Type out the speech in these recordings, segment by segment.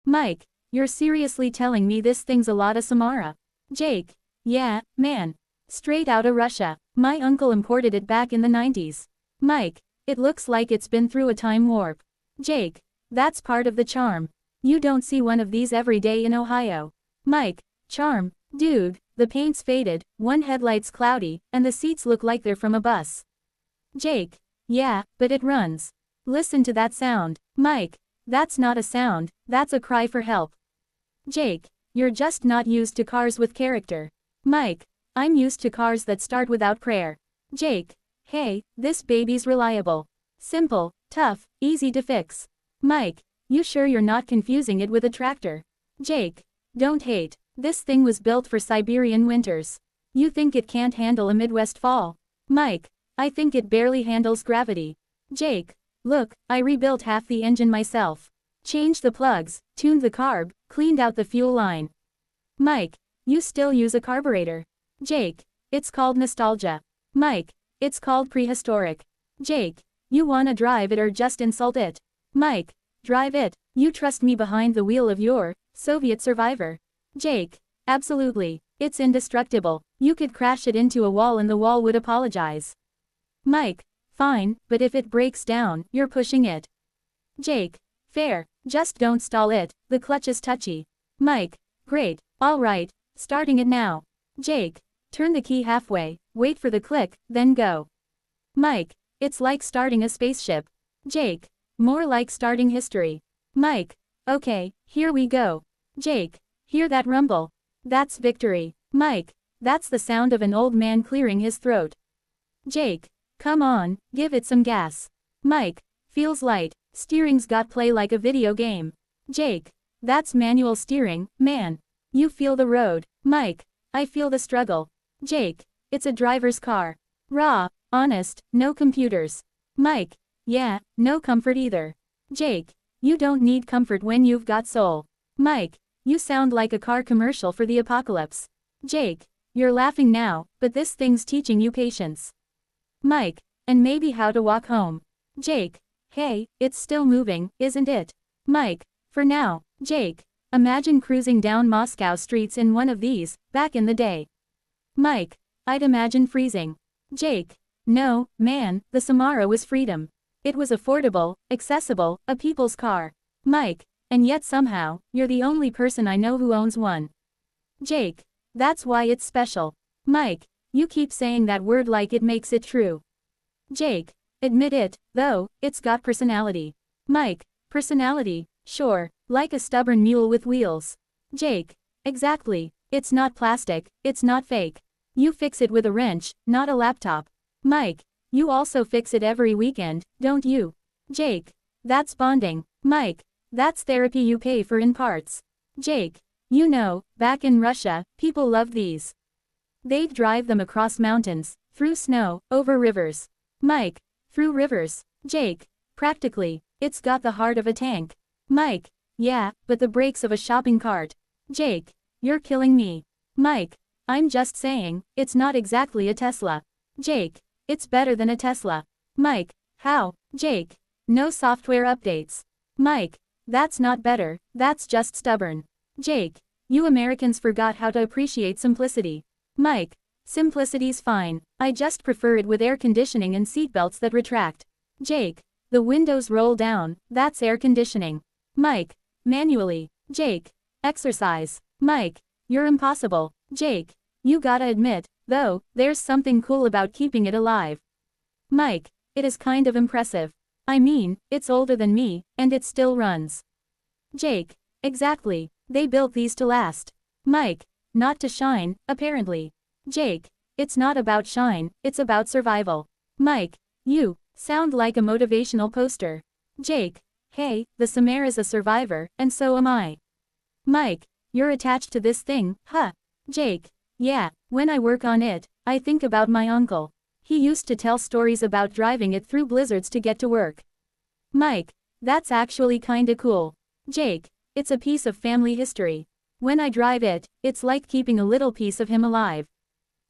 Mike, you're seriously telling me this thing's a Lada Samara? Jake, yeah, man. Straight outta Russia. My uncle imported it back in the 90s. Mike, it looks like it's been through a time warp. Jake, that's part of the charm. You don't see one of these every day in Ohio. Mike, charm, dude, the paint's faded, one headlight's cloudy, and the seats look like they're from a bus. Jake, yeah, but it runs. Listen to that sound. Mike, that's not a sound, that's a cry for help. Jake, you're just not used to cars with character. Mike, I'm used to cars that start without prayer. Jake, hey, this baby's reliable. Simple, tough, easy to fix. Mike, you sure you're not confusing it with a tractor? Jake, don't hate. This thing was built for Siberian winters. You think it can't handle a Midwest fall? Mike, I think it barely handles gravity. Jake, look, I rebuilt half the engine myself. Changed the plugs, tuned the carb, cleaned out the fuel line. Mike, you still use a carburetor. Jake, it's called nostalgia. Mike, it's called prehistoric. Jake, you wanna drive it or just insult it? Mike, drive it. You trust me behind the wheel of your Soviet Survivor? Jake, absolutely. It's indestructible. You could crash it into a wall and the wall would apologize. Mike, fine, but if it breaks down, you're pushing it. Jake, fair, just don't stall it, the clutch is touchy. Mike, great, alright, starting it now. Jake, turn the key halfway, wait for the click, then go. Mike, it's like starting a spaceship. Jake, more like starting history. Mike, okay, here we go. Jake, hear that rumble? That's victory. Mike, that's the sound of an old man clearing his throat. Jake, come on, give it some gas. Mike, feels light, steering's got play like a video game. Jake, that's manual steering, man. You feel the road. Mike, I feel the struggle. Jake, it's a driver's car. Raw, honest, no computers. Mike, yeah, no comfort either. Jake, you don't need comfort when you've got soul. Mike, you sound like a car commercial for the apocalypse. Jake, you're laughing now, but this thing's teaching you patience. Mike, and maybe how to walk home. Jake, hey, it's still moving, isn't it? Mike, for now. Jake, imagine cruising down Moscow streets in one of these, back in the day. Mike, I'd imagine freezing. Jake, no, man, the Samara was freedom. It was affordable, accessible, a people's car. Mike, and yet somehow, you're the only person I know who owns one. Jake, that's why it's special. Mike, you keep saying that word like it makes it true. Jake, admit it, though, it's got personality. Mike, personality, sure, like a stubborn mule with wheels. Jake, exactly, it's not plastic, it's not fake. You fix it with a wrench, not a laptop. Mike, you also fix it every weekend, don't you? Jake, that's bonding. Mike, that's therapy you pay for in parts. Jake, you know, back in Russia, people loved these. They'd drive them across mountains, through snow, over rivers. Mike, through rivers. Jake, practically, it's got the heart of a tank. Mike, yeah, but the brakes of a shopping cart. Jake, you're killing me. Mike, I'm just saying, it's not exactly a Tesla. Jake, it's better than a Tesla. Mike, how? Jake, no software updates. Mike, that's not better, that's just stubborn. Jake, you Americans forgot how to appreciate simplicity. Mike, simplicity's fine, I just prefer it with air conditioning and seatbelts that retract. Jake, the windows roll down, that's air conditioning. Mike, manually. Jake, exercise. Mike, you're impossible. Jake, you gotta admit, though, there's something cool about keeping it alive. Mike, it is kind of impressive. I mean, it's older than me, and it still runs. Jake, exactly, they built these to last. Mike, not to shine, apparently. Jake, it's not about shine, it's about survival. Mike, you sound like a motivational poster. Jake, hey, the Samara's a survivor, and so am I. Mike, you're attached to this thing, huh? Jake, yeah, when I work on it, I think about my uncle. He used to tell stories about driving it through blizzards to get to work. Mike, that's actually kinda cool. Jake, it's a piece of family history. When I drive it, it's like keeping a little piece of him alive.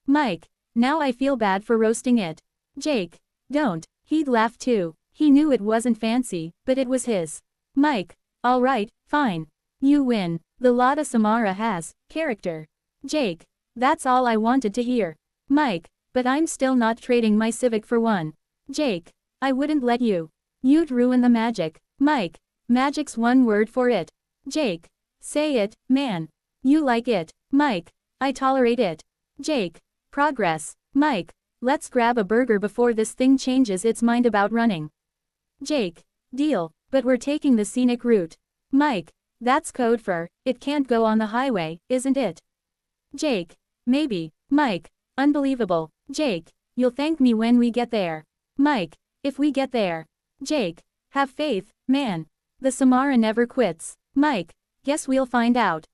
Mike, now I feel bad for roasting it. Jake, don't, he'd laugh too. He knew it wasn't fancy, but it was his. Mike, alright, fine. You win. The Lada Samara has character. Jake. That's all I wanted to hear. Mike. But I'm still not trading my Civic for one. Jake. I wouldn't let you. You'd ruin the magic. Mike. Magic's one word for it. Jake. Say it, man. You like it. Mike. I tolerate it. Jake. Progress. Mike. Let's grab a burger before this thing changes its mind about running. Jake. Deal, but we're taking the scenic route. Mike. That's code for, it can't go on the highway, isn't it? Jake. Maybe. Mike. Unbelievable. Jake. You'll thank me when we get there. Mike. If we get there. Jake. Have faith, man. The Samara never quits. Mike. Guess we'll find out.